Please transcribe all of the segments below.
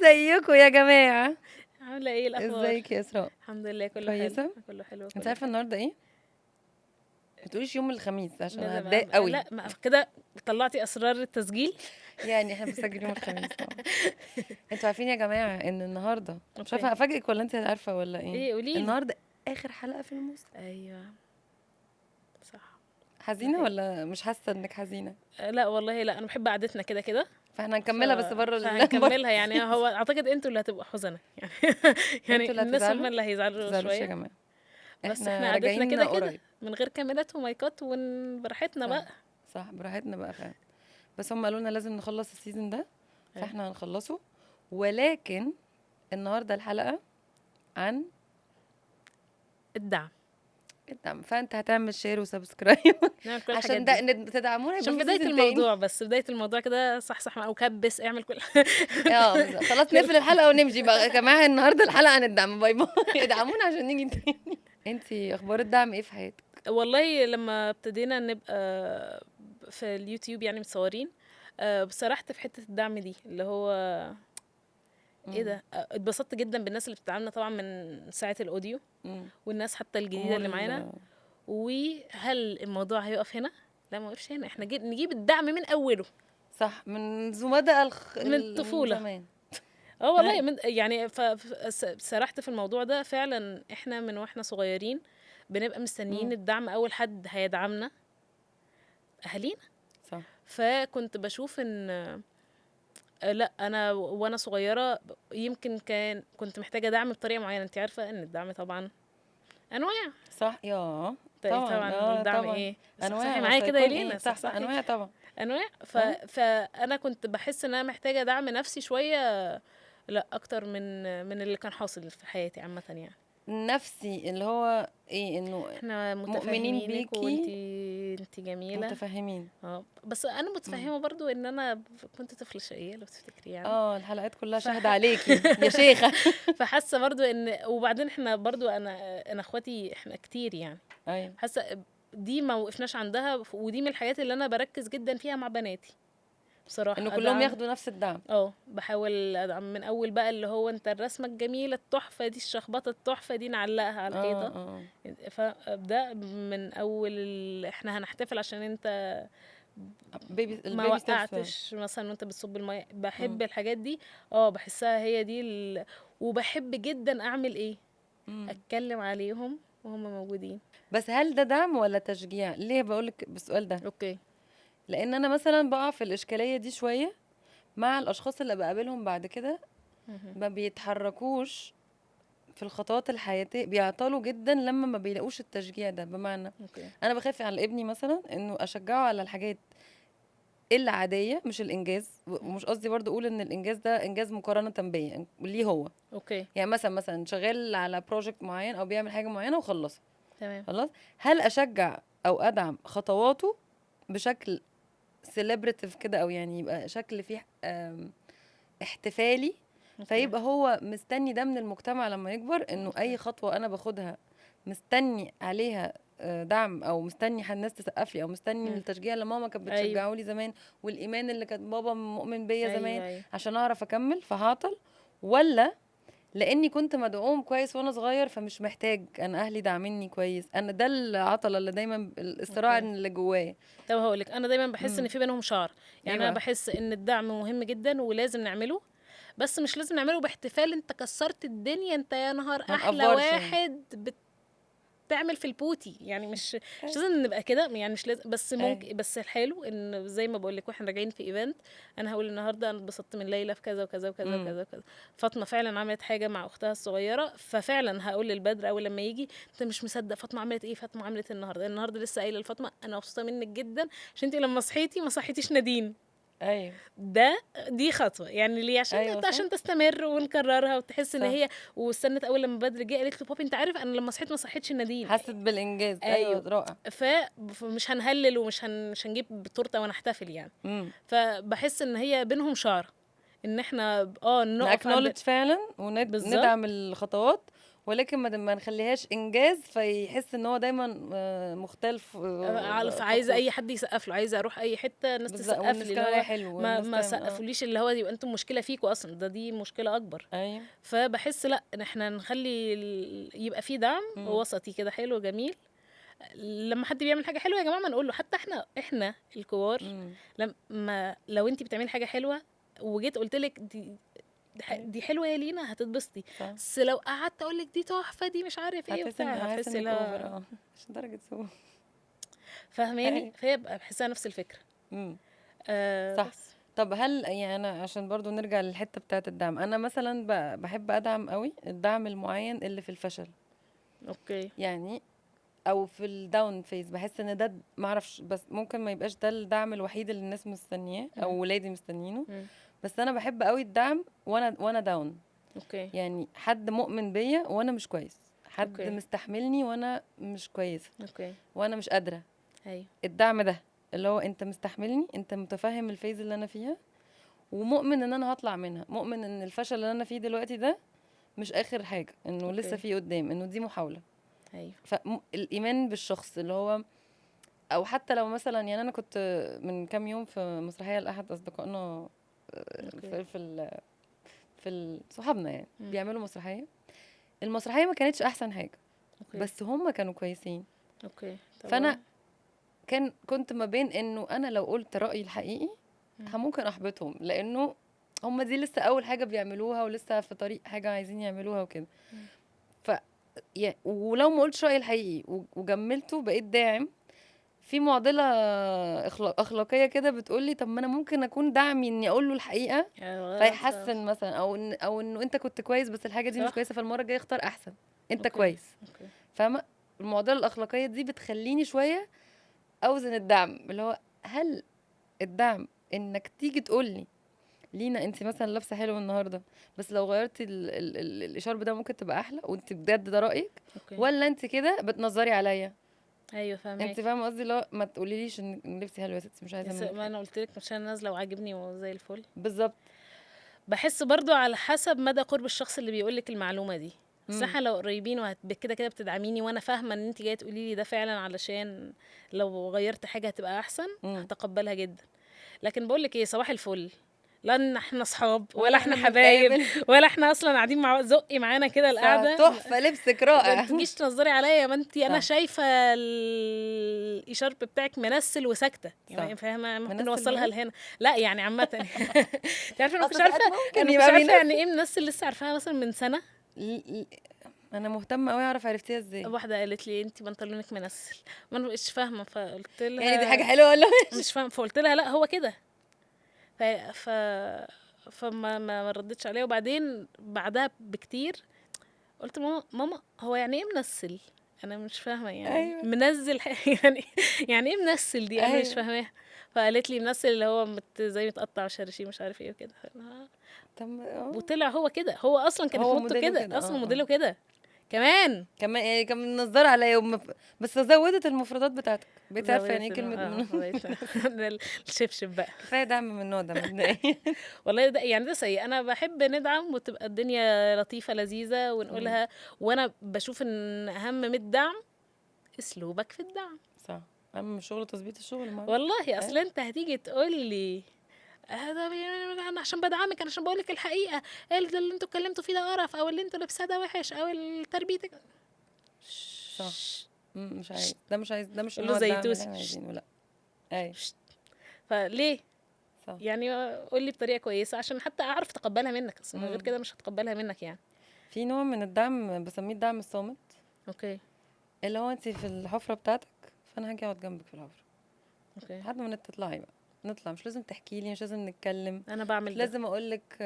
ازيكم يا جماعة؟ عاملة ايه الأخبار؟ ازيك يا اسراء؟ الحمد لله كله كويسة؟ حلو كله حلو انت كله عارفة حلو. النهاردة ايه؟ ما تقوليش يوم الخميس عشان لازم هتضايق قوي. لا ما كده طلعتي أسرار التسجيل. يعني احنا بنسجل يوم الخميس انتوا عارفين يا جماعة ان النهاردة مش اوكي عارفة افاجئك ولا انت عارفة ولا ايه؟ ايه قوليلي. النهاردة اخر حلقة في الموسم. ايوه صح ده حزينة حقيقي. ولا مش حاسة انك حزينة؟ لا والله لا، أنا بحب قعدتنا كده كده. فاحنا هنكملها بس بره بره فهنكملها يعني. هو أعتقد انتوا اللي هتبقوا حزنة يعني. انتوا يعني اللي الناس هتزعلوا؟ هم اللي ما هيزعلوا تزعلوش يا شوية. جماعة، بس احنا احنا قعدتنا راجعين كده كده قريب. من غير كاميرات ومايكات وبراحتنا صح بقى. صح، براحتنا بقى فعلا. بس هم قالوا لنا لازم نخلص السيزون ده، أيوة. فاحنا هنخلصه. ولكن النهارده الحلقة عن الدعم. الدعم، فانت هتعمل شير وسبسكرايب نعمل كل عشان الحاجات دي تدعمونا يبقى عشان في بداية سيزون تاني. الموضوع. بس بداية الموضوع كده صح او كبس اعمل كل خلاص كل نقفل الحلقة ونمشي بقى يا جماعة. النهارده الحلقة عن الدعم. باي باي. ادعمونا عشان نيجي تاني. انتي اخبار الدعم ايه في حياتك؟ والله لما ابتدينا نبقى في اليوتيوب يعني متصورين، سرحت في حتة الدعم دي اللي هو ايه ده. اتبسطت جدا بالناس اللي بتتعاملنا طبعا من ساعة الاوديو مم. والناس حتى الجديدة جمهور اللي معانا. وهل الموضوع هيقف هنا؟ لا ما وقفش هنا. احنا نجيب الدعم من اوله صح، من بدأ من من الطفولة. زمان. والله من يعني سرحت في الموضوع ده فعلا. احنا من واحنا صغيرين بنبقى مستنيين الدعم. اول حد هيدعمنا اهالينا. صح. فكنت بشوف ان لا انا وانا صغيره يمكن كنت محتاجه دعم بطريقه معينه. انت عارفه ان الدعم طبعا انواع. صح يا طبعا الدعم طبعا ايه. صحصحي انواع، معايا بس كده يا هيكون ايه؟ لينا. صح صح، صحصحي انواع طبعا. انواع. اه فانا كنت بحس ان انا محتاجه دعم نفسي شويه. لا اكتر من اللي كان حاصل في حياتي عامه يعني. نفسي اللي هو ايه، انه احنا مؤمنين متفاهمينك بيكي، انتي جميله. متفاهمين. بس انا مم. متفهمه برضو ان انا كنت طفله شقيه لو تفتكري يعني. الحلقات كلها شاهدة فح... عليكي يا شيخة. فحاسه برضو ان وبعدين احنا برضو انا اخواتي احنا كتير يعني. ايوه حاسه دي ما وقفناش عندها. ودي من الحاجات اللي انا بركز جدا فيها مع بناتي انه بصراحه. كلهم ادعم. ياخدوا نفس الدعم. بحاول ادعم من اول بقى اللي هو انت الرسمه الجميله التحفه دي الشخبطه التحفه دي نعلقها على اه الحيطه. اه فابدا من اول احنا هنحتفل عشان انت ما البيبي ستيبس. وقعتش مثلا وانت بتصب الميه. بحب الحاجات دي. بحسها هي دي وبحب جدا اعمل ايه، اتكلم عليهم وهم موجودين. بس هل ده دعم ولا تشجيع؟ ليه بقولك بالسؤال ده؟ اوكي. لان انا مثلا بقع في الاشكاليه دي شويه مع الاشخاص اللي بقابلهم بعد كده. مهم. ما بيتحركوش في الخطوات الحياتيه، بيعطلوا جدا لما ما بيلاقوش التشجيع ده. بمعنى اوكي. انا بخاف على ابني مثلا انه اشجعه على الحاجات العاديه مش الانجاز، ومش قصدي برضه اقول ان الانجاز ده انجاز مقارنه بيا ليه هو. اوكي يعني مثلا شغال على بروجكت معين او بيعمل حاجه معينه وخلصها تمام. خلاص، هل اشجع او ادعم خطواته بشكل سيلبراتيف كده، او يعني يبقى شكل فيه احتفالي، اوكي. فيبقى هو مستني ده من المجتمع لما يكبر، انه اي خطوه انا باخدها مستني عليها دعم، او مستني الناس تسقف لي، او مستني التشجيع اللي ماما كانت بتشجعه لي زمان، والايمان اللي كان بابا مؤمن بيا زمان. أيوة. عشان اعرف اكمل فهعطل، ولا لاني كنت مدعوم كويس وانا صغير فمش محتاج، انا اهلي داعميني كويس. انا ده العطله اللي دايما الصراع اللي جوايا. طب هقولك انا دايما بحس ان في بينهم شعر. يعني انا ايه بحس ان الدعم مهم جدا ولازم نعمله. بس مش لازم نعمله باحتفال انت كسرت الدنيا انت يا نهار ما احلى نقفرش يعني. واحد تعمل في البوتي يعني. مش لازم نبقى كده يعني. مش لازم. بس ممكن. بس الحلو ان زي ما بقول لك واحنا راجعين في ايفنت انا هقول النهارده انا اتبسطت من ليلى في كذا وكذا وكذا وكذا وكذا. فاطمه فعلا عملت حاجه مع اختها الصغيره. ففعلا هقول للبدر اول لما يجي انت مش مصدق فاطمه عملت ايه. فاطمه عملت النهارده لسه قايله لفاطمه انا مبسوطه منك جدا عشان انت لما صحيتي ما صحيتيش نادين. ايوه دي خطوه يعني ليه عشان ايوه صح عشان تستمر ونكررها وتحس ان صح. هي. واستنت اول لما بدر جه قالت له بابي انت عارف انا لما صحيت ما صحيتش نادين. حست بالانجاز. ايوه. رائع. فمش هنهلل مش هنجيب تورته ونحتفل يعني. فبحس ان هي بينهم شعر ان احنا نقف عند ناكنولج فعلا بالظبط. وندعم الخطوات، ولكن ما نخليهاش انجاز فيحس ان هو دايما مختلف عايزه اي حد يسقف له، عايزه اروح اي حته الناس بالظبط، تسقف والناس لي، كان اللي عليها هو حلو ما والناس ما تعمل سقفوليش، اللي هو يبقى انتم مشكله فيكوا اصلا، دي مشكله اكبر. ايوه. فبحس لا، ان احنا نخلي يبقى في دعم مم. وسطي كده حلو جميل. لما حد بيعمل حاجه حلوه يا جماعه ما نقول له، حتى احنا الكبار مم. لما لو انت بتعملي حاجه حلوه وجيت قلت لك دي حلوه يا لينا هتتبسطي، صح. بس لو قعدت اقول لك دي تحفه دي مش عارف ايه هتحس وبتاع، هتحسي انك اوفر لا. مش درجه سوء. فاهماني؟ أيوة. فهي بحسها نفس الفكره. مم. صح. بس طب هل يعني انا عشان برضو نرجع للحته بتاعه الدعم، انا مثلا بحب ادعم قوي الدعم المعين اللي في الفشل، اوكي. يعني او في الداون فيز. بحس ان ده معرفش، بس ممكن ما يبقاش ده الدعم الوحيد اللي الناس مستنياه او مم. ولادي مستنيينه، مم. بس انا بحب قوي الدعم وانا داون. اوكي. يعني حد مؤمن بيا وانا مش كويس، حد أوكي. مستحملني وانا مش كويسه اوكي. وانا مش قادره. ايوه. الدعم ده اللي هو انت مستحملني، انت متفهم الفيز اللي انا فيها، ومؤمن ان انا هطلع منها، مؤمن ان الفشل اللي انا فيه دلوقتي ده مش اخر حاجه، انه أوكي. لسه في قدام، انه دي محاوله. ايوه. فالايمان بالشخص اللي هو، او حتى لو مثلا يعني انا كنت من كام يوم في مسرحيه لاحد اصدقائنا اوكي. صحابنا يعني مم. بيعملوا مسرحيه. المسرحيه ما كانتش احسن حاجه، اوكي. بس هم كانوا كويسين. اوكي. فانا كنت ما بين انه انا لو قلت رايي الحقيقي ممكن احبطهم، لانه هم دي لسه اول حاجه بيعملوها ولسه في طريق حاجه عايزين يعملوها وكده. ف ولو ما قلتش رايي الحقيقي وجملته بقيت داعم، في معضله اخلاقيه كده بتقولي طب ما انا ممكن اكون داعمي اني اقول له الحقيقه فيحسن مثلا، او انه انت كنت كويس بس الحاجه دي مش صح. كويسه، فالمره الجايه اختار احسن، انت أوكي. كويس. اوكي. فاهمه؟ المعضله الاخلاقيه دي بتخليني شويه اوزن الدعم، اللي هو هل الدعم انك تيجي تقول لي لينا انت مثلا لابسه حلو النهارده، بس لو غيرتي الاشارب ده ممكن تبقى احلى وانت بجد ده رايك، اوكي. ولا انت كده بتنظري عليا؟ ايوه فاهمك. انت فاهمه قصدي؟ لا ما تقوليليش ان لبسي حلو يا ستي، مش عايزه منك ما انا حاجه. قلت لك مش انا نازله وعاجبني وزي الفل. بالظبط. بحس برضو على حسب مدى قرب الشخص اللي بيقول لك المعلومه دي. بس امم. احنا لو قريبين كده كده بتدعميني وانا فاهمه ان انت جايه تقولي لي ده فعلا علشان لو غيرت حاجه هتبقى احسن، هتقبلها جدا. لكن بقول لك ايه، صباح الفل، لا احنا اصحاب ولا احنا حبايب ولا احنا اصلا قاعدين مع زقي معانا كده القعده تحفه لبسك رائع. ما تجيش تنظري عليا يا بنتي، انا شايفه الاشارب بتاعك منسل وساكته، يعني فاهمه ممكن نوصلها لهنا. لا يعني عامه انت عارفه انا مش عارفه، انا مش عارفه يعني ايه منسل، لسه عارفاها مثلا من سنه. انا مهتمه قوي اعرف عرفتيها ازاي. واحده قالت لي انت بنطلونك منسل، ما انا مش فاهمه، فقلت لها يعني دي حاجه حلوه ولا مش فاهمه، فقلت لها لا هو كده. ف فما ردتش عليها. وبعدين بعدها بكتير قلت ماما هو يعني ايه منسل؟ انا مش فاهمه يعني. أيوة. منزل يعني ايه منسل دي؟ انا مش فاهماها. فقالت لي منسل اللي هو زي متقطع شراشيب مش عارف ايه وكده. وطلع هو كده، هو اصلا كانت موضته كده، اصلا موديله كده كمان يعني كان منظر عليا بس زودت المفردات بتاعتك، بقيت عارفه يعني ايه كلمه الشبشب بقى. كفايه دعم من النوع ده مبدئيا. والله ده يعني ده سيء. انا بحب ندعم وتبقى الدنيا لطيفه لذيذه ونقولها. وانا بشوف ان اهم من الدعم اسلوبك في الدعم. صح، اهم الشغل تظبيط الشغل. والله اصل انت هتيجي تقول لي انا عشان بدعمك، انا عشان بقول لك الحقيقه، اللي انتوا اتكلمتوا فيه ده قرف، او اللي انتوا لابساه ده وحش، او تربيتك صح. مش عايز ده مش نوع الدعم اللي احنا عايزينه. لا ايوه. فليه؟ صح. يعني قول لي بطريقه كويسه عشان حتى اعرف اتقبلها منك، اصل من غير كده مش هتقبلها منك. يعني في نوع من الدعم بسميه الدعم الصامت. اوكي. اللي هو انت في الحفره بتاعتك، فانا هاجي اقعد جنبك في الحفره. اوكي. لحد ما تطلعي بقى، نطلع، مش لازم تحكي لي، مش لازم نتكلم. انا بعمل لازم اقول لك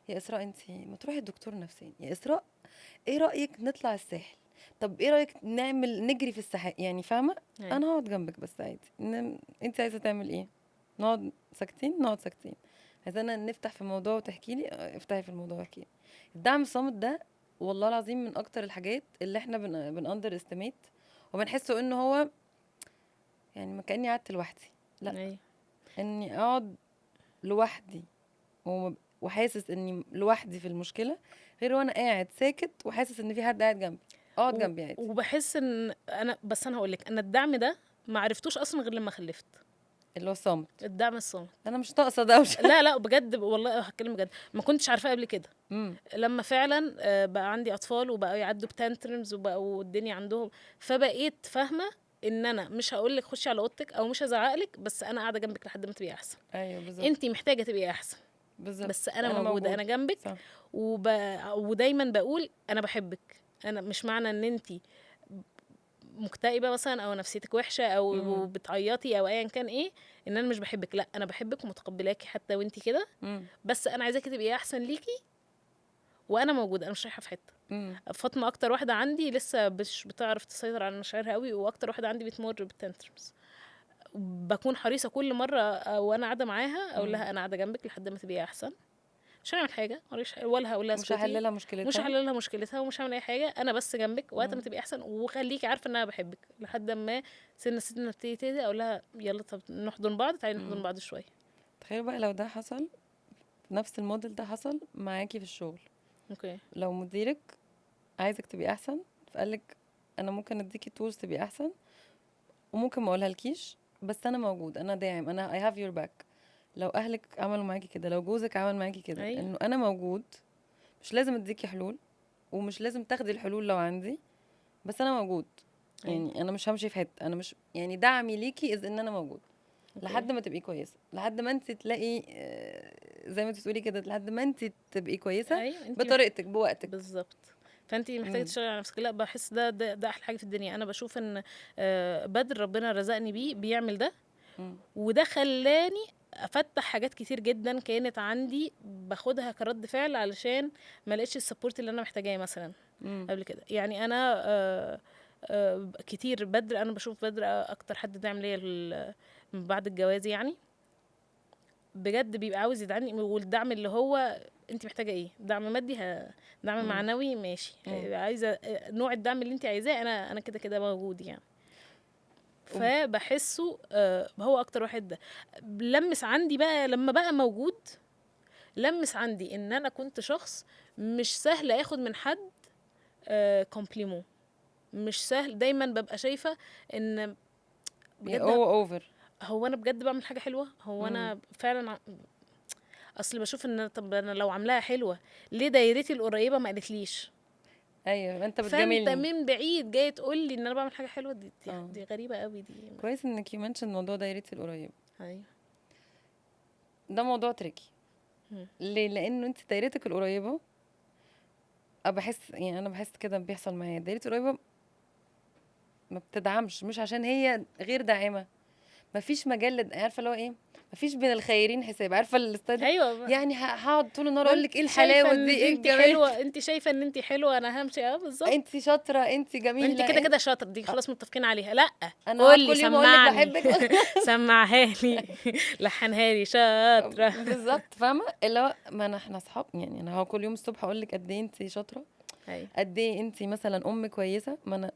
يا اسراء انت ما تروحي الدكتور نفساني، يا اسراء ايه رايك نطلع الساحل، طب ايه رايك نجري في الساحل، يعني فاهمه؟ انا هقعد جنبك بس عادي. انت عايزه تعمل ايه؟ نقعد ساكتين. عايزانا نفتح في الموضوع وتحكي لي، افتحي في الموضوع واحكي لي. الدعم الصامت ده والله العظيم من اكتر الحاجات اللي احنا بنأندر استيميت وبنحسه انه هو يعني ما كاني قعدت لوحدي. لا اني اقعد لوحدي وحاسس اني لوحدي في المشكله، غير وانا قاعد ساكت وحاسس ان في حد قاعد جنبي، اقعد جنبي عادي. وبحس ان انا هقول لك انا الدعم ده ما عرفتوش اصلا غير لما خلفت. اللي هو صامت، الدعم الصامت. انا مش ناقصه دوشه. لا بجد والله هتكلم بجد، ما كنتش عارفاه قبل كده. لما فعلا بقى عندي اطفال وبقوا يعدوا بتانترمز وبقوا الدنيا عندهم، فبقيت فاهمه ان انا مش هقول لك خشي على اوضتك او مش هزعق لك، بس انا قاعده جنبك لحد ما تبقي احسن. ايوه بالظبط. انت محتاجه تبقي احسن بالظبط، بس انا موجوده، انا جنبك. صح. ودايما بقول انا بحبك. انا مش معنى ان انت مكتئبه مثلا او نفسيتك وحشه او بتعيطي او ايا كان ايه ان انا مش بحبك. لا انا بحبك ومتقبلاكي حتى وانت كده، بس انا عايزاكي تبقي احسن ليكي وانا موجوده، انا مش رايحه في حته. فاطمه اكتر واحده عندي لسه مش بتعرف تسيطر على مشاعرها قوي، واكتر واحده عندي بتمر بالتنترمز. بكون حريصه كل مره وانا قاعده معاها اقول لها انا قاعده جنبك لحد ما تبقي احسن. مش هعمل حاجه ولا هقول لها مش هحللها مشكلتها، مش هحللها مشكلتها ومش هعمل اي حاجه. انا بس جنبك وقت ما تبقي احسن، وخليكي عارفه ان انا بحبك لحد ما سنه تبتدي اقول لها يلا طب نحضن بعض، تعالي نحضن بعض شويه. تخيل بقى لو ده حصل، نفس الموديل ده حصل معاكي في الشغل. اوكي. لو مديرك عايزك تبقي احسن فقالك انا ممكن اديكي تولز تبقي احسن وممكن ما اقولها لكيش، بس انا موجود، انا داعم، انا I have your back. لو اهلك عملوا معاكي كده، لو جوزك عمل معاكي كده، أيوة. انه انا موجود، مش لازم اديكي حلول ومش لازم تاخدي الحلول لو عندي، بس انا موجود. أيوة. يعني انا مش همشي في حته، انا مش يعني دعمي ليكي اذ ان انا موجود. أوكي. لحد ما تبقي كويسه، لحد ما انت تلاقي زي ما انت بتقولي كده، لحد ما انت تبقي كويسه. أيوة. بطريقتك بوقتك بالظبط. فانت محتاجه تشتغلي على نفسك. لا بحس ده احلى حاجه في الدنيا. انا بشوف ان بدر ربنا رزقني بيه بيعمل ده. وده خلاني افتح حاجات كتير جدا كانت عندي باخدها كرد فعل علشان ما لقيتش السبورت اللي انا محتاجاه مثلا قبل كده. يعني انا كتير بدر، انا بشوف بدر اكتر حد داعم ليا من بعد الجواز. يعني بجد بيبقى عاوز يدعمني، والدعم اللي هو انت محتاجه ايه، دعم مادي دعم معنوي ماشي، عايزه نوع الدعم اللي انت عايزاه انا كده كده موجود يعني. فبحسه هو اكتر واحد ده لمس عندي بقى لما بقى موجود. لمس عندي ان انا كنت شخص مش سهل اخد من حد كومبليمون، مش سهل. دايما ببقى شايفه ان بجد اوفر، هو انا بجد بعمل حاجه حلوه، هو انا فعلا اصل بشوف ان طب انا لو عاملاها حلوه ليه دايرتي القريبه ما قالتليش؟ ايوه انت بتجاملني، فانت من بعيد جاي تقول لي ان انا بعمل حاجه حلوه. دي غريبه قوي دي. كويس انك يمنشن موضوع دايرتي القريبه. ايوه ده موضوع تريكي. ليه؟ لانه انت دايرتك القريبه بحس يعني انا بحس كده بيحصل معايا، دايرتي القريبه ما بتدعمش، مش عشان هي غير داعمه، مفيش مجال عارفه اللي هو ايه، مفيش بين الخيرين حساب، عارفه الاستاذ. ايوه يعني هقعد طول النهار اقول لك ايه الحلاوه دي، ايه انت حلوه، انت شايفه ان انت حلوه، انا همشي بالظبط. انت شاطره، انت جميله، انت كده شاطره، دي خلاص متفقين عليها. لا انا كل يوم اقول لك بحبك سمعها لي لحنها لي شاطره بالظبط. فاهمه اللي هو ما احنا اصحاب يعني. انا كل يوم الصبح اقول لك قد ايه انت شاطره، قد ايه انت مثلا ام كويسه. ما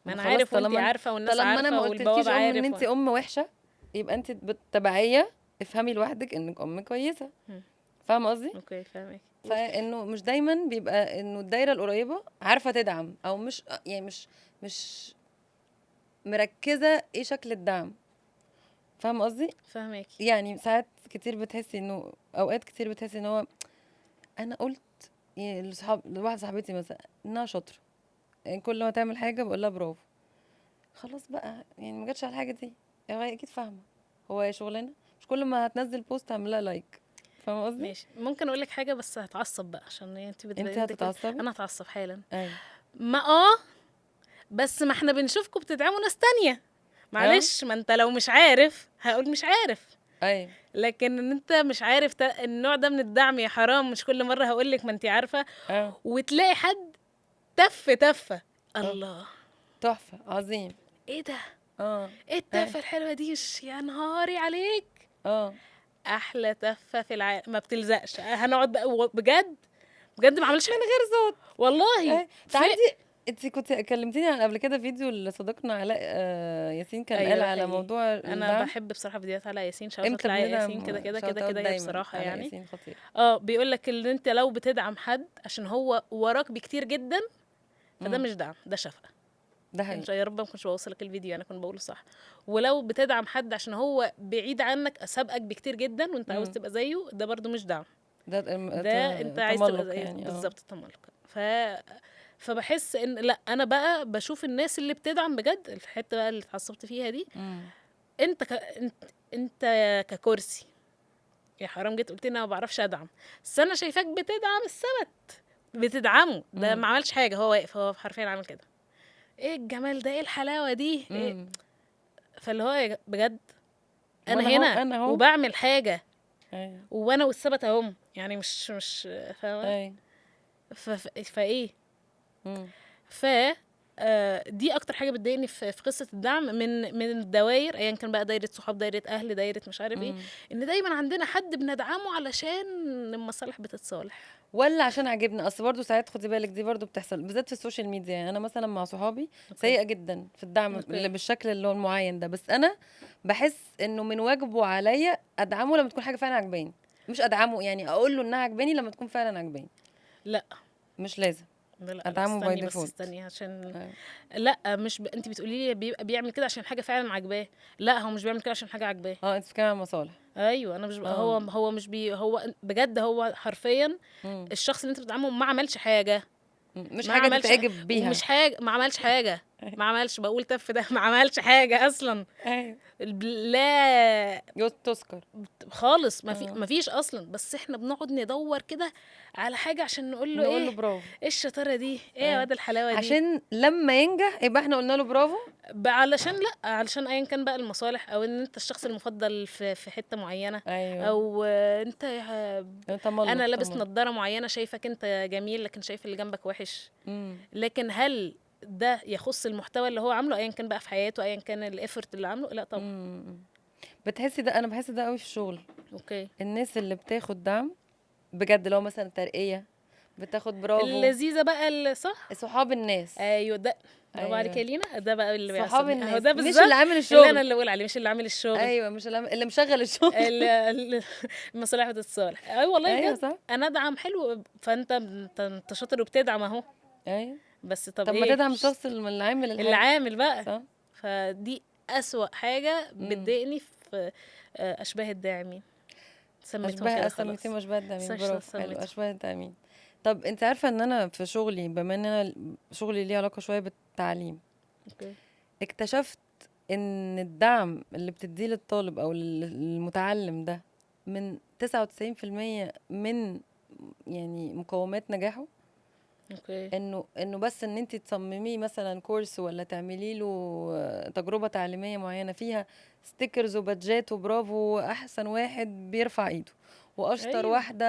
انا عارف وانت عارفه والناس عارفه، طالما انا ما قلتلكيش ان انت ام وحشه يبقى انت بالتبعيه افهمي لوحدك انك ام كويسه. فاهمه قصدي؟ اوكي فاهمك. فانه مش دايما بيبقى انه الدايره القريبه عارفه تدعم او مش يعني مش مركزه ايه شكل الدعم. فاهمه قصدي؟ فاهمك. يعني ساعات كتير بتحسي انه اوقات كتير بتحسي ان هو انا قلت يعني لواحده صاحبتي مثلا انها شاطره، يعني كل ما تعمل حاجه بقول لها برافو، خلاص بقى يعني ما جاتش على الحاجه دي، يعني اكيد فاهمه هو شغلانه، مش كل ما هتنزل بوست اعملها لايك. فاهمه قصدي؟ ماشي. ممكن اقول لك حاجه بس هتعصب بقى عشان انت هتتعصبي. انا هتعصب حالا. ايوه ما بس ما احنا بنشوفكم بتدعموا ناس تانية، معلش. ما انت لو مش عارف هقول مش عارف. ايوه لكن ان انت مش عارف النوع ده من الدعم يا حرام، مش كل مره هقول لك ما انت عارفه. وتلاقي حد تفه الله تحفه عظيم، ايه ده، ايه التفه الحلوه دي، يا نهاري عليك. احلى تفه في العالم، ما بتلزقش. هنقعد بقى بجد ما عملش من غير صوت والله. انت كنت كلمتيني عن قبل كده فيديو لصديقنا علاء ياسين، كان ايوه قال ده على حقيقي. موضوع انا الدعم. بحب بصراحه فيديوهات علاء ياسين، شوت امتى علاء ياسين كده بندعم؟ كده كده شوت كده اوت كده دايما، بصراحه علاء يعني. ياسين خطير. بيقول لك ان انت لو بتدعم حد عشان هو وراك بكتير جدا، فده مش دعم، ده شفقه. ده كان حقيقي. يا رب ما كنتش بوصلك الفيديو، انا كنت بقوله صح. ولو بتدعم حد عشان هو بعيد عنك، سابقك بكتير جدا وانت عاوز تبقى زيه، ده برضو مش دعم، ده ده انت عايز تبقى تملق زيه يعني. بالظبط، تملك. فبحس ان لا، انا بقى بشوف الناس اللي بتدعم بجد، الحته بقى اللي اتعصبت فيها دي. انت انت ككرسي، يا حرام جيت قلت لي انا ما بعرفش ادعم، بس انا شايفاك بتدعم السبت، بتدعمه، ده ما عملش حاجه، هو واقف، هو حرفيا عامل كده، ايه الجمال ده، ايه الحلاوه دي، إيه؟ فاللي هو بجد انا هنا انا اهو. وبعمل حاجه، ايوه وانا والسبت اهم، يعني مش فاهمه. ايوه. فايه ف دي اكتر حاجه بتضايقني في قصه الدعم من الدوائر، ايا كان بقى دايره صحاب، دايره اهل، دايره مش عارف ايه، ان دايما عندنا حد بندعمه علشان المصالح بتتصالح، ولا عشان عاجبني. اصل برضو ساعات خدي بالك دي برضو بتحصل بالذات في السوشيال ميديا. يعني انا مثلا مع صحابي سيئه جدا في الدعم اللي بالشكل اللي هو المعين ده، بس انا بحس انه من واجبه عليا ادعمه لما تكون حاجه فعلا عجباني، مش ادعمه يعني اقول له انها عجباني لما تكون فعلا عجباني. لا مش لازم لا ادعمه باي استني بس، ديفولت. استني عشان لا، مش انت بتقولي لي بيبقى بيعمل كده عشان حاجه فعلا عجباه، لا هو مش بيعمل كده عشان حاجه عجباه. انت بتتكلمي عن مصالح. ايوه انا مش هو مش هو بجد، هو حرفيا الشخص اللي انت بتدعمه ما عملش حاجه، مش ما حاجه عملش تتعجب بيها، ومش حاجه، ما عملش حاجه، ما عملش، بقول تف ده ما عملش حاجه اصلا. ايوه لا تذكر خالص، ما فيش اصلا، بس احنا بنقعد ندور كده على حاجه عشان نقول له نقول ايه، له برافو، ايه الشطاره دي، ايه يا واد الحلاوه دي، عشان لما ينجح يبقى احنا قلنا له برافو. علشان لا، علشان ايا كان بقى المصالح، او ان انت الشخص المفضل في حته معينه، ايوه او انت انا لابس نظاره معينه شايفك انت جميل لكن شايف اللي جنبك وحش. لكن هل ده يخص المحتوى اللي هو عامله، ايا كان بقى في حياته، ايا كان الافورت اللي عامله؟ لا طبعا. بتحسي ده؟ انا بحس ده قوي في الشغل. اوكي. الناس اللي بتاخد دعم بجد، لو مثلا ترقيه بتاخد برافو، اللذيذه بقى اللي صح، صحاب الناس. ايوه ده، برافو عليك يا لينا، ده بقى اللي صحاب بيعصبني، اهو الناس ده مش بالظبط اللي عامل الشغل، اللي انا اللي بقول عليه، مش اللي عامل الشغل. ايوه مش اللي مشغل الشغل. المصالح بتتصالح، اي والله ايوه بجد. صح. انا ادعم حلو، فانت شاطر وبتدعم اهو. ايوه بس طب ما ايه تدعم الشخص اللي عامل الحاجه، اللي عامل بقى. صح. فدي اسوأ حاجه بتضايقني في اشباه الداعمين، سميتهم كده خلاص، سميتيهم اشباه الداعمين، برافو حلو، سميتهم. اشباه الداعمين. طب انت عارفه ان انا في شغلي، بما ان انا شغلي ليه علاقه شويه بالتعليم، اوكي. اكتشفت ان الدعم اللي بتديه للطالب او المتعلم ده من 99% من يعني مقومات نجاحه. اوكي. انه بس ان انت تصمميه مثلا كورس، ولا تعملي له تجربه تعليميه معينه فيها ستيكرز وبادجات وبرافو، احسن واحد بيرفع ايده واشطر أيوة. واحده.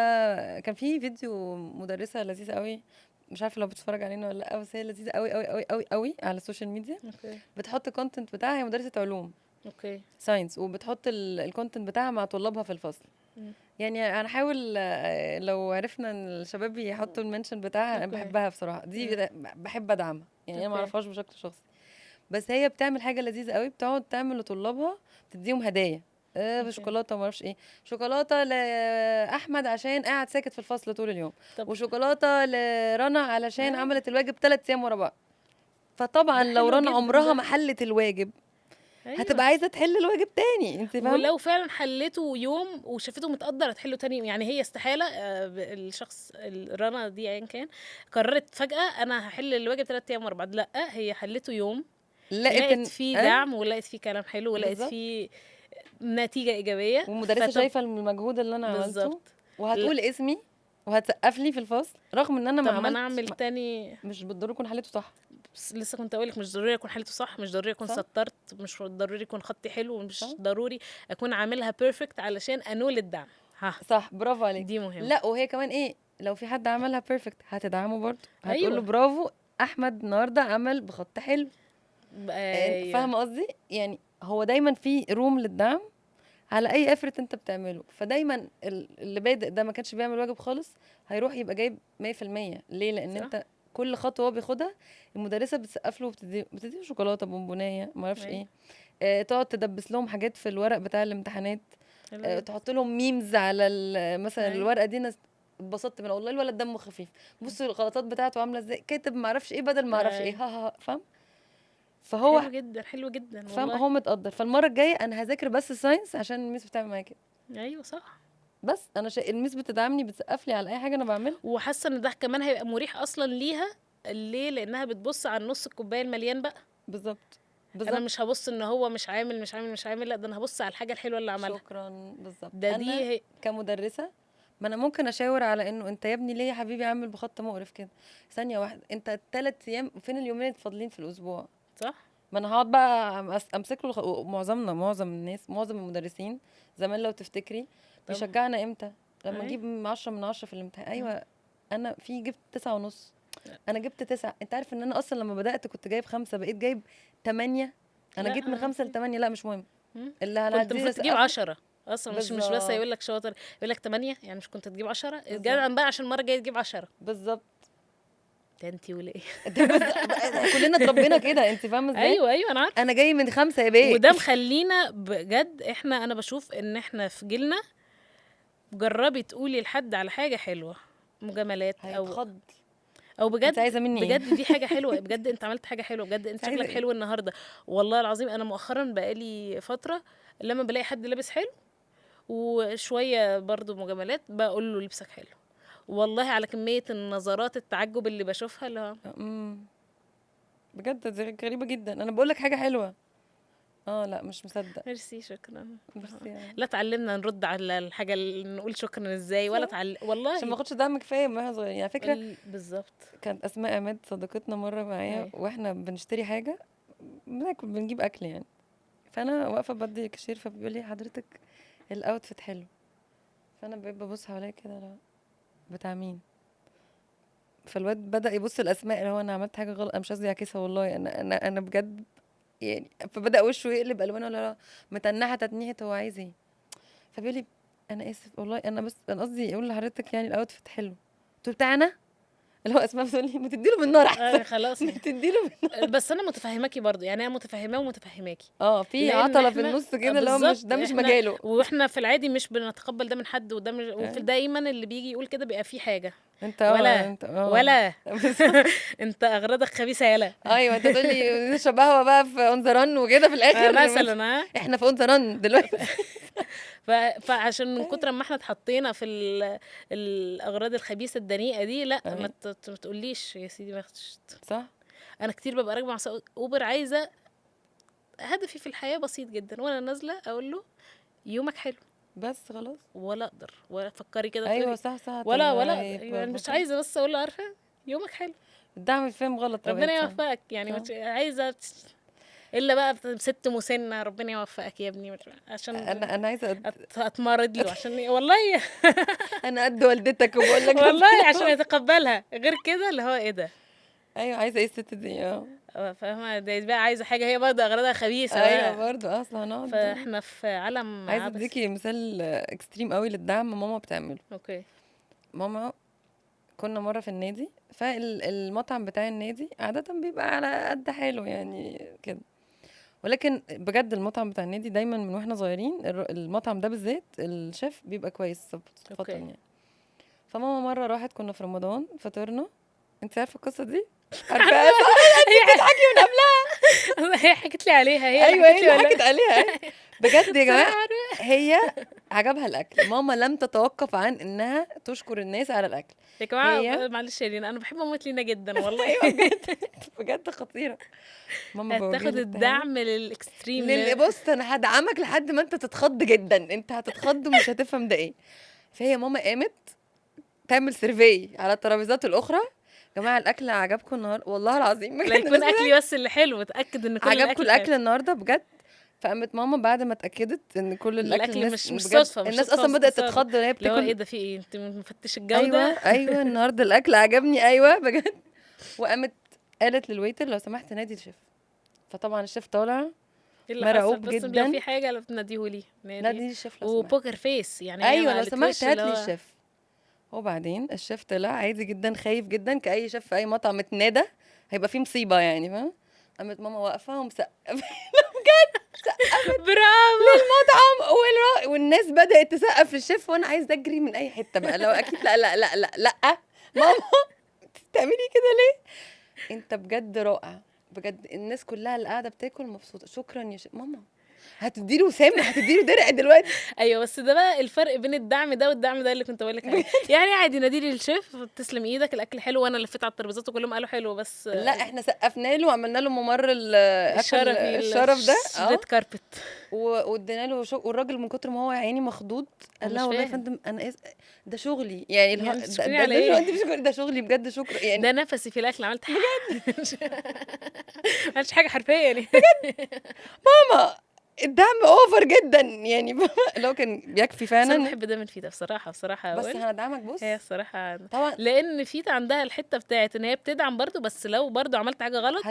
كان في فيديو مدرسه لذيذه قوي، مش عارفه لو بتتفرج علينا ولا لا، بس هي لذيذه قوي قوي قوي قوي قوي على السوشيال ميديا. اوكي. بتحط الكونتنت بتاعها، هي مدرسه علوم، اوكي. ساينس، وبتحط الكونتنت بتاعها مع طلابها في الفصل. يعني هنحاول لو عرفنا ان الشباب يحطوا المنشن بتاعها. انا بحبها بصراحه دي، بحب ادعمها يعني. انا ما اعرفهاش بشكل شخصي، بس هي بتعمل حاجه لذيذه قوي، بتقعد تعمل لطلابها، تديهم هدايا بشوكولاته وما اعرفش ايه، شوكولاته لاحمد عشان قاعد ساكت في الفصل طول اليوم، وشوكولاته لرنا علشان عملت الواجب 3 ايام ورا بعض. فطبعا لو رنا عمرها ما حلت الواجب، هتبقى عايزه تحل الواجب تاني، انت فاهمه؟ ولو فعلا حلته يوم وشافته متقدر هتحله تاني يعني. هي استحاله الشخص رنا دي ايا كان قررت فجاه انا هحل الواجب 3 ايام ورا بعض، لا هي حلته يوم، لقيت فيه دعم، ولقيت فيه كلام حلو، ولقيت فيه نتيجه ايجابيه، ومدرسه شايفه المجهود اللي انا عملته بالزبط. وهتقول اسمي وهتسقف لي في الفصل رغم ان انا ما عملتش. طب ما نعمل تاني، مش بالضروره يكون حلته صح. لسه كنت اقولك مش ضروري اكون حلته صح، مش ضروري اكون سطرت، مش ضروري يكون خطي حلو، مش صح. ضروري اكون عاملها بيرفكت علشان انول الدعم. صح، برافو عليك، دي مهمه. لا وهي كمان ايه، لو في حد عملها بيرفكت هتدعمه برضه، هتقول له أيوة. برافو احمد النهارده عمل بخط حلو. أيوة. فاهمه قصدي؟ يعني هو دايما في روم للدعم على اي افرت انت بتعمله. فدايما اللي بادئ ده ما كانش بيعمل واجب خالص، هيروح يبقى جايب 100%. ليه؟ لان صح. انت كل خطوه هو بياخدها المدرسه بتسقف له بتديه شوكولاته بونبونيه ما اعرفش أيوة. ايه، تقعد تدبس لهم حاجات في الورق بتاع الامتحانات، حلو جدا. تحط لهم ميمز على مثلا أيوة. الورقه دي. ناس اتبسطت منها والله، الولد دمه خفيف، بصوا الغلطات بتاعته عامله ازاي، كاتب ما اعرفش ايه بدل ما اعرفش ايه، أيوة. ها ها، فاهم؟ حلو فهو جدا، حلو جدا فاهم، والله. هو متقدر. فالمره الجايه انا هذاكر بس ساينس عشان الميس بتعمل معايا كده. ايوه صح. بس انا الميس بتدعمني، بتسقف لي على اي حاجه انا بعملها. وحاسه ان ده كمان هيبقى مريح اصلا ليها. ليه؟ لانها بتبص على النص الكوبايه المليان بقى. بالظبط انا بالظبط. مش هبص ان هو مش عامل، لا ده انا هبص على الحاجه الحلوه اللي عملها. شكرا. بالظبط. ده انا دي هي. كمدرسه، ما انا ممكن اشاور على انه انت يا ابني ليه يا حبيبي عامل بخط مقرف كده، ثانيه واحده، انت 3 ايام فين اليومين الفاضلين في الاسبوع؟ صح. ما انا هقعد بقى امسك له معظم الناس، معظم المدرسين زمان لو تفتكري طب. بيشجعنا امتى؟ لما أي. نجيب 10 من 10 في الامتحان. ايوه، انا في جبت 9.5، انا جبت 9. انت عارف ان انا اصلا لما بدأت كنت جايب 5 بقيت جايب 8. انا لا جيت من 5 ل 8، لا مش مهم اللي كنت هنعديه المفروض تجيب سقف. 10 اصلا، مش بس بالظبط يقول لك شاطر، يقول لك 8، يعني مش كنت تجيب 10 بالظبط جدعا بقى عشان المره الجايه تجيب 10. بالظبط. ده انت ولا ايه؟ ده كلنا اتربينا كده، انت فاهمه ازاي؟ ايوه ايوه انا عارفه. انا جاي من 5 يا بيه. وده مخلينا بجد، انا بشوف ان احنا في جيلنا، جربي تقولي لحد على حاجه حلوه، مجاملات هيتخض. او انت بجد عايزه مني ايه؟ بجد دي حاجه حلوه، بجد انت عملت حاجه حلوه، بجد انت انت عايزه شكلك ايه؟ حلو النهارده. والله العظيم انا مؤخرا بقالي فتره لما بلاقي حد لابس حلو وشويه برضو مجاملات بقول له لبسك حلو. والله على كميه النظرات التعجب اللي بشوفها اللي هو أمم. بجد دي غريبه جدا، انا بقول لك حاجه حلوه. لا مش مصدق. ميرسي شكرا. ميرسي يعني. لا اتعلمنا نرد على الحاجه اللي نقول شكرا ازاي، ولا صح. عشان والله. ما اخدش دعم كفايه ما صغير يعني. فكره بالظبط. كانت اسماء عماد صديقتنا مره معايا ايوه. واحنا بنشتري حاجه، بناكل بنجيب اكل يعني، فانا واقفه بدي كاشير فبيقول لي حضرتك الاوتفيت حلو، فانا بقيت ببص حواليا كده، لا بتاع مين؟ فالواد بدأ يبص الاسماء اللي هو انا عملت حاجه غلط، انا مش قصدي اعكسها والله، انا بجد يعني. فبدأ وشه يقلب الوان، ولا لا متنحه تتنيحه، هو عايز ايه؟ فبيقول لي انا اسف والله، انا قصدي اقول لحضرتك يعني الاوتفيت حلو. قلت له بتاعنا اللي هو اسماء بتقول لي ما تديله بالنار احسن. خلاص ما يعني. تديله بالنار. بس انا متفهماكي برضو، يعني انا متفهماه ومتفهماكي. في لان عطله في احنا النص كده اللي هو مش بالظبط، ده مش احنا مجاله. واحنا في العادي مش بنتقبل ده من حد، وده مش، وفي دايما اللي بيجي يقول كده بيبقى فيه حاجه. انت ولا انت ولا انت اغراضك خبيثه يالا. ايوه انت تقول لي نشرب قهوه بقى في اون ذا رن وكده في الاخر مثلا احنا في اون ذا رن دلوقتي. فعشان من كتر ما احنا اتحطينا في الاغراض الخبيثه الدنيئه دي، لا ما تقوليش يا سيدي ما صح. انا كتير ببقى راكبه مع اوبر عايزه، هدفي في الحياه بسيط جدا، وانا نازله اقول له يومك حلو بس خلاص. ولا اقدر ولا فكري كده ايوه تقولي صح ولا يعني مش عايزه، بس اقول له عارفه يومك حلو، الدعم الفهم غلط ربنا اوقات. يوفقك يعني مش عايزه الا بقى ست مسنه، ربنا يوفقك يا ابني عشان انا عايزه اتمرد له عشان والله انا قد والدتك وبقول لك والله عشان يتقبلها، غير كده اللي هو ايه ده. ايوه عايزه ايه الست دي؟ فاهمه ده بقى عايزه حاجه هي برضه اغراضها خبيثه ايوه برضه اصلا هنقعد. فاحنا في عالم عايزه عبث. اديكي مثال اكستريم قوي للدعم ماما بتعمله. اوكي. ماما كنا مره في النادي، فالمطعم بتاع النادي عاده بيبقى على قد حاله يعني كده، ولكن بجد المطعم بتاع النادي دايما من واحنا صغيرين المطعم ده بالذات الشيف بيبقى كويس صفة يعني. فماما مره راحت، كنا في رمضان فطرنا، انت عارفه القصه دي؟ عارفاها؟ هي بتضحكي من قبلها. هي حكت لي عليها، هي ايوه هي اللي حكت عليها. بجد يا جماعه هي عجبها الاكل، ماما لم تتوقف عن انها تشكر الناس على الاكل. يا جماعه معلش يا لينا، انا بحب مامت لينا جدا والله. ايوه بجد بجد خطيره. ماما هتاخد الدعم للاكستريم. بص انا هدعمك لحد ما انت تتخض جدا، انت هتتخض ومش هتفهم ده ايه. فهي ماما قامت تعمل سيرفي على الترابيزات الاخرى، يا جماعه الاكل عجبكم النهارده والله العظيم لا يكون اكلي بس اللي حلو، اتاكد ان كل عجبكم الاكل النهارده بجد. فقامت ماما بعد ما اتاكدت ان كل الاكل الناس مش صدفه، الناس اصلا بدات تتخض وهي اللي هو بتاكل. ايه ده، في ايه، انت مفتش الجوده؟ ايوه النهارده الاكل عجبني، ايوه بجد. وقامت قالت للويتر لو سمحت نادي الشيف. فطبعا الشيف طالع مرعوب بس جدا. لو في حاجه لا تناديه لي نادي الشيف لو سمحت، وبوكر فيس يعني. ايوه لو سمحت هات لي الشيف. وبعدين الشيف طلع عادي جدا، خايف جدا كأي شيف في اي مطعم اتنادى هيبقى فيه مصيبه يعني، فاهم؟ قامت ماما واقفه ومسقفه برافو. للمطعم والناس بدأت تسقف للشيف، وانا عايزه اجري من اي حته بقى، لو اكيد لا لا لا لا لا ماما بتعملي كده ليه؟ انت بجد رائع بجد، الناس كلها اللي قاعده بتاكل مبسوطه، شكرا يا شيف. ماما هتديله وسام، هتديله درع دلوقتي. ايوه بس ده بقى الفرق بين الدعم ده والدعم ده اللي كنت بقول لك عليه. يعني عادي ناديلي الشيف تسلم ايدك الاكل حلو، وانا لفيت على الترابيزات وكلهم قالوا حلو، بس لا احنا سقفنا له وعملنا له ممر الشرف ده ريد كاربت، وادينا له والراجل من كتر ما هو يا عيني مخضوض قال لها والله يا فاهم. فندم انا ده شغلي يعني يعني تشكري على ايه؟ انت مش ده شغلي بجد، شكرا يعني. ده نفسي في الاكل عملت بجد ما عملتش حاجه حرفيا يعني. ماما الدعم اوفر جدا يعني لو كان بيكفي بس انا فعلا. بحب دايما فيتا بصراحه بس اقول هندعمك بص هي الصراحه طبعا، لان فيتا عندها الحته بتاعت ان هي بتدعم برضو، بس لو برضو عملت حاجه غلط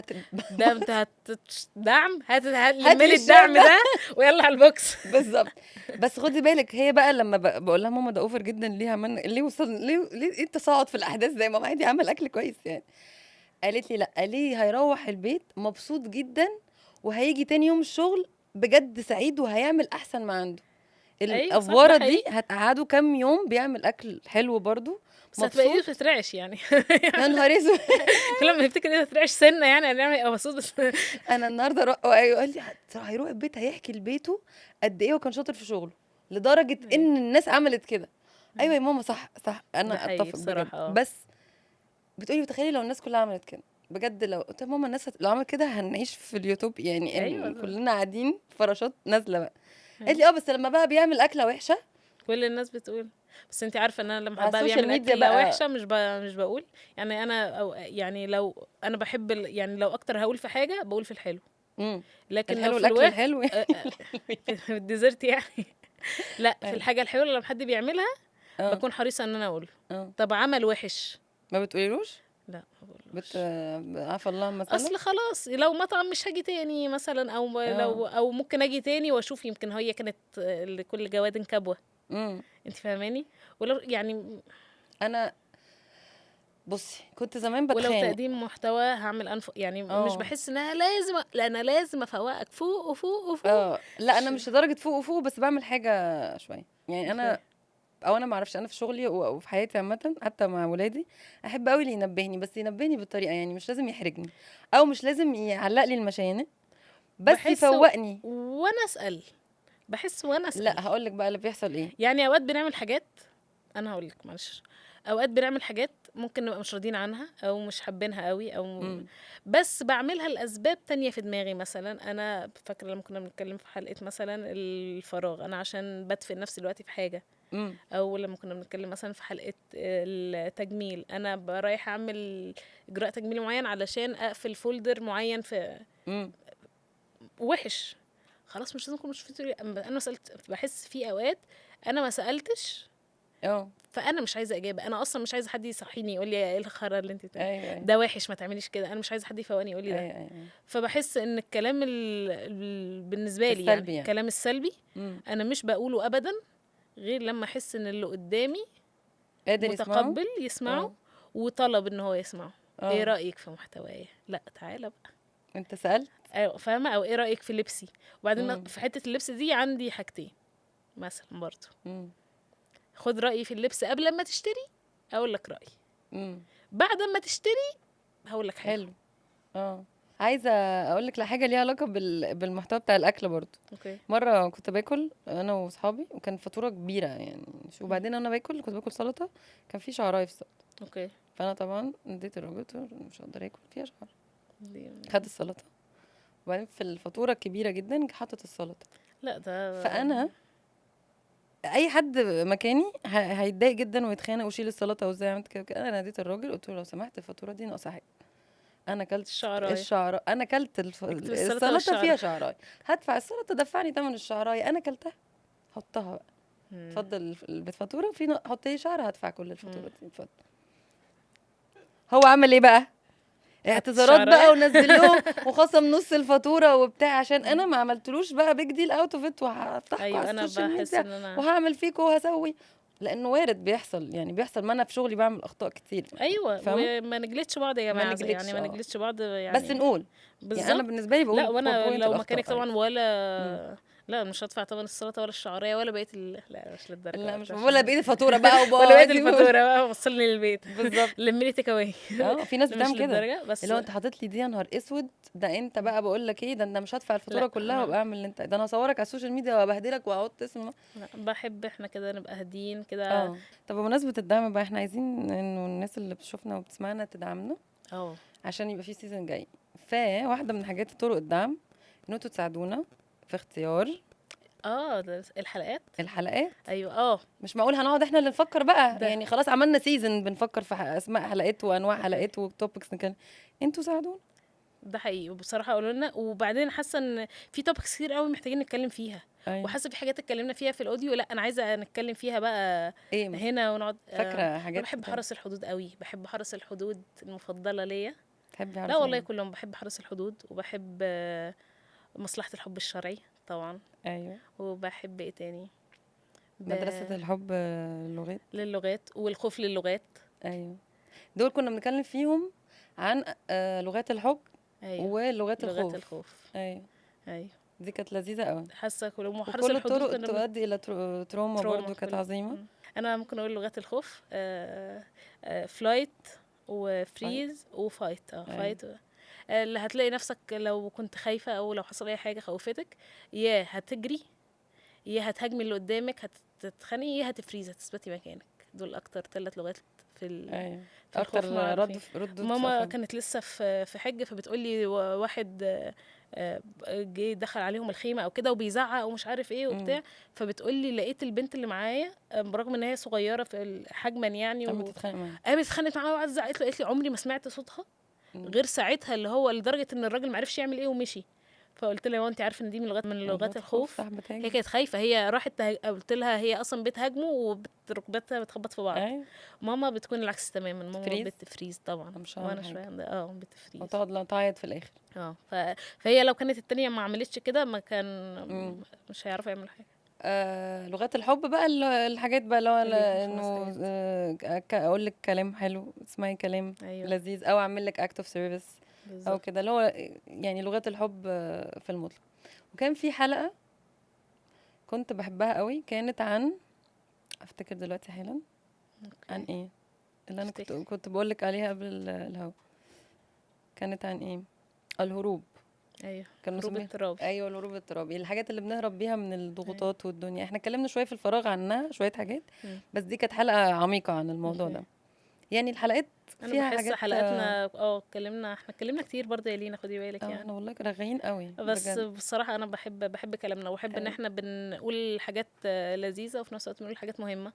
ده انت هتدعم لي الدعم ده ويلا على البوكس. بالظبط. بس خدي بالك هي بقى لما بقول لها ماما ده اوفر جدا، ليه عملنا ليه وصل ليه ايه التصاعد في الاحداث زي ما عادي عمل اكل كويس يعني. قالت لي لا ليه هيروح البيت مبسوط جدا وهيجي تاني يوم الشغل بجد سعيد وهيعمل احسن ما عنده. ايوه صح، الافوره ده دي حقيقي. هتقعده كام يوم بيعمل اكل حلو برضو بس هتبقى ايده مبسوط. بتترعش يعني يا نهار اسود كل ما يفتكر ايده بتترعش سنه يعني هنعمل ايه مبسوط بس. انا النهارده قال لي هيروح البيت هيحكي لبيته قد ايه هو كان شاطر في شغله لدرجه ان الناس عملت كده. ايوه يا ماما صح صح ده انا حقيقي اتفق بجد. بصراحة. بس بتقولي بتخيلي لو الناس كلها عملت كده بجد، لو قلت ماما الناس لو عملت كده هنعيش في اليوتوب يعني أيوة إن ده. كلنا قاعدين فراشات نازله بقى. قالت لي بس لما بقى بيعمل اكله وحشه كل الناس بتقول، بس انت عارفه ان انا لما على حد السوشيال بيعمل ميديا اكله بقى. وحشه مش بقول يعني انا، أو يعني لو انا بحب يعني لو اكتر هقول في حاجه بقول في الحلو، لكن الحلو لو في الاكل الوحش الحلو في الديزرت يعني لا في الحاجه الحلوه لما حد بيعملها بكون حريصه ان انا اقول طب عمل وحش ما بتقوليلوش؟ لا ما بقولوش. عفى الله مثلا اصل خلاص لو مطعم مش هاجي تاني مثلا، او لو او ممكن اجي تاني واشوف يمكن هي كانت لكل جواد كبوه. انت فاهماني؟ ولو يعني انا بصي كنت زمان بتخانق ولو تقديم محتوى هعمل يعني مش بحس انها لازم، لا انا لازم افوقك فوق وفوق وفوق. لا انا مش لدرجه فوق وفوق، بس بعمل حاجه شويه يعني. انا او انا ما اعرفش، انا في شغلي وفي حياتي عامه حتى مع ولادي احب قوي اللي ينبهني، بس ينبهني بالطريقه يعني مش لازم يحرجني او مش لازم يعلق لي المشانق، بس يفوقني وانا اسال بحس وانا اسال. لا هقول لك بقى اللي بيحصل ايه. يعني اوقات بنعمل حاجات، انا هقول لك معلش، اوقات بنعمل حاجات ممكن نبقى مش راضيين عنها او مش حابينها قوي او بس بعملها لاسباب تانية في دماغي. مثلا انا فاكره لما كنا بنتكلم في حلقه مثلا الفراغ، انا عشان بدفن نفسي دلوقتي في حاجه، او لما كنا بنتكلم مثلا في حلقه التجميل، انا رايحه اعمل اجراء تجميلي معين علشان اقفل فولدر معين في وحش، خلاص مش لازم اكون مش في انا ما سالت. بحس في اوقات انا ما سالتش فانا مش عايزه اجابه، انا اصلا مش عايزه حد يصحيني يقول لي ايه الخرا اللي انت بتعمليه ده وحش ما تعمليش كده، انا مش عايزه حد يفوقني يقول لي ده. فبحس ان الكلام بالنسبه لي يعني الكلام السلبي انا مش بقوله ابدا غير لما احس ان اللي قدامي قادر متقبل يسمعه وطلب ان هو يسمعه. ايه رايك في محتوايا؟ لا تعالى بقى انت سالت. ايوه فاهمه. او ايه رايك في لبسي؟ وبعدين في حته اللبس دي عندي حاجتين مثلا برضو. خد رايي في اللبس قبل ما تشتري، اقول لك رايي بعد ما تشتري هقول لك حلو. عايزه اقول لك لحاجه ليها علاقه بالمحتوى بتاع الاكل برضو. مره كنت باكل انا واصحابي وكان فاتوره كبيره يعني، وبعدين انا كنت باكل سلطه كان في شعرايه في السلطه. فانا طبعا اديت الراجل مش هقدر اكل فيها شعر، خد السلطه وبعدين في الفاتوره الكبيره جدا حطت السلطه. لا ده فانا اي حد مكاني هيتضايق جدا ويتخانق ويشيل السلطه وازاي عملت كده. انا ناديت الراجل قلت له لو سمحت الفاتوره دي ناقصه حاجه، انا اكلت الشعرايه انا اكلت السلطه فيها شعرايه، هدفع السلطه دفعني ثمن الشعرايه انا اكلتها حطها بقى اتفضل بالفاتوره في حط لي شعر هدفع كل الفاتوره دي اتفضل. هو عمل ايه بقى؟ اعتذارات بقى ونزل لهم وخصم نص الفاتوره وبتاع عشان انا ما عملتلوش بقى بيج ديل اوت اوف ات وهفتحكوا على السوشيال ميديا وهعمل فيكوا وهسوي. لانه وارد بيحصل، يعني بيحصل، ما انا في شغلي بعمل اخطاء كتير. ايوه فاهمة؟ وما نجلدش بعض يا ما جماعه، نجلدش، يعني ما نجلدش بعض بس يعني. نقول. يعني انا بالظبط. بالنسبه لي لا بقول وانا بوينت لو الاخطاء مكانك طبعا عادي. لا مش هدفع ثمن السلطه ولا الشعريه ولا بقيه لا مش للدرجه لا برضه مش عشان ولا بايد الفاتوره بقى ولا بقيه وبقى الفاتوره بقى وصلني للبيت بالظبط. لمي لي تيك اواي. في ناس مش بتعمل كده، للدرجه بس. اللي هو انت حاطط لي دي يا نهار اسود، ده انت بقى بقول لك ايه، ده انا مش هدفع الفاتوره لا كلها وابقى اعمل اللي انت، ده انا هصورك على السوشيال ميديا وابهدلك واحط اسم. لا بحب احنا كده نبقى هاديين كده. اه. طب بمناسبه الدعم بقى، احنا عايزين انه الناس اللي بتشوفنا وبتسمعنا تدعمنا اه عشان يبقى في سيزون جاي. فواحده من حاجات طرق الدعم ان انتوا تساعدونا في اختيار ده الحلقات. الحلقات. ايوه مش معقول هنقعد احنا اللي نفكر بقى، ده يعني خلاص عملنا سيزون بنفكر في اسماء حلقات وانواع اوكي. حلقات وتوبكس نتكلم. انتوا ساعدونا. ده حقيقي وبصراحه قولوا لنا. وبعدين حاسه ان في توبكس كتير قوي محتاجين نتكلم فيها. ايوه. وحاسه في حاجات اتكلمنا فيها في الاوديو، لا انا عايزه نتكلم فيها بقى ايه مثلا؟ هنا ونقعد. فاكره انا حاجات بحب حرس الحدود قوي، بحب حرس الحدود المفضله ليا. تحبي لا حرس والله الحدود؟ كلهم بحب حرس الحدود، وبحب مصلحه الحب الشرعي طبعا. ايوه. وبحب ايه تاني؟ مدرسه الحب اللغات. للغات والخوف للغات. ايوه. دول كنا بنتكلم فيهم عن لغات الحب ايوه ولغات لغات الخوف. الخوف. ايوه. ايو دي كانت لذيذه قوي. حاسه كلهم. حرس وكل الحدود الطرق كنا تؤدي الى تروما برضو كانت كل. عظيمه. انا ممكن اقول لغات الخوف فلايت فايت. وفريز وفايت. ايوه. فايت اللي هتلاقي نفسك لو كنت خايفة او لو حصل اي حاجة خوفتك، يا هتجري يا هتهاجمي اللي قدامك هتتخنقي يا هتفريز هتثبتي مكانك. دول اكتر 3 لغات ايوه. في اكتر الخوف معروفين. رد ماما فعل. كانت لسه في حج، فبتقول لي واحد جه دخل عليهم الخيمه او كده وبيزعق ومش عارف ايه وبتاع. فبتقول لي لقيت البنت اللي معايا برغم ان هي صغيره في حجما يعني اما تتخانق معاها. قامت اتخانقت معاها وقعدت زعقت له. قالت لي عمري ما سمعت صوتها غير ساعتها، اللي هو لدرجه ان الراجل ما عرفش يعمل ايه ومشي. فقلت لها هو انت عارفه ان دي من لغات الخوف؟ هي كانت خايفه، هي راحت قلت لها هي اصلا بتهاجمه وركبتها بتخبط في بعض. أيوة. ماما بتكون العكس تماما. ماما بتفريز طبعا. وانا شويه بتفريز وتقعد تعيط في الاخر. فهي لو كانت التانية ما عملتش كده ما كان مش هيعرفوا يعملوا حاجه. لغات الحب بقى الحاجات بقى اللي هو انه اقول لك كلام حلو، اسمعي كلام لذيذ، او اعمل لك اكت اوف سيرفيس او كده، اللي هو يعني لغات الحب في المطلق. وكان في حلقه كنت بحبها قوي، كانت عن، افتكر دلوقتي حالا عن ايه اللي انا كنت بقول لك عليها قبل الهوا. كانت عن ايه؟ الهروب. ايوه كان الهروب الاضطرابي. ايوه الهروب الاضطرابي، الحاجات اللي بنهرب بيها من الضغوطات والدنيا. احنا اتكلمنا شويه في الفراغ عنها شويه حاجات، بس دي كانت حلقه عميقه عن الموضوع ده. يعني الحلقات فيها حاجات. حلقاتنا اتكلمنا كتير برضه يا لينا، خدي بالك يعني. احنا والله رغايين قوي بس بجد. بصراحه انا بحب كلامنا، وبحب ان احنا بنقول حاجات لذيذه وفي نفس الوقت بنقول حاجات مهمه.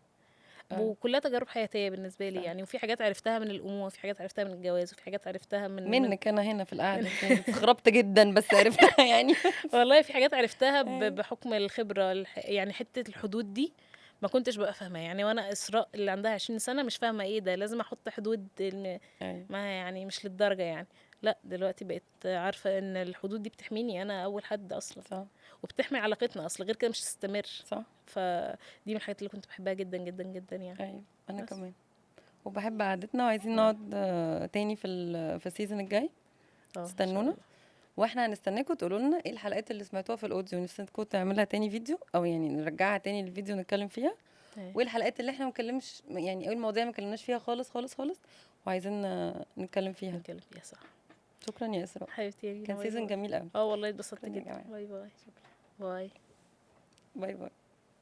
وكلها تجارب حياتيه بالنسبه لي يعني. وفي حاجات عرفتها من الامومه، وفي حاجات عرفتها من الجواز، وفي حاجات عرفتها منك انا هنا في القعده استغربت جدا بس عرفتها يعني. والله في حاجات عرفتها بحكم الخبره يعني. حته الحدود دي ما كنتش بقى فاهمه يعني. وانا اسراء اللي عندها 20 سنه مش فاهمه ايه ده، لازم احط حدود ما يعني مش للدرجه يعني. لا دلوقتي بقيت عارفه ان الحدود دي بتحميني انا اول حد اصلا. صح. وبتحمي علاقتنا اصلا، غير كده مش هتستمر. صح. فدي من الحاجات اللي كنت بحبها جدا جدا جدا يعني. ايوه انا كمان. وبحب قعدتنا، وعايزين نقعد تاني في السيزون الجاي. استنونا، واحنا هنستناكم تقولوا لنا ايه الحلقات اللي سمعتوها في الاوديو ونفسكم تعملها تاني فيديو، او يعني نرجعها تاني للفيديو نتكلم فيها. وايه الحلقات اللي احنا ما اتكلمش، يعني ايه المواضيع ما اتكلمناش فيها خالص خالص خالص وعايزين نتكلم فيها. صح. شكرا يا اسراء حبيبتي. كان سيزون جميل قوي. والله اتبسطت جدا. باي باي. باي باي باي.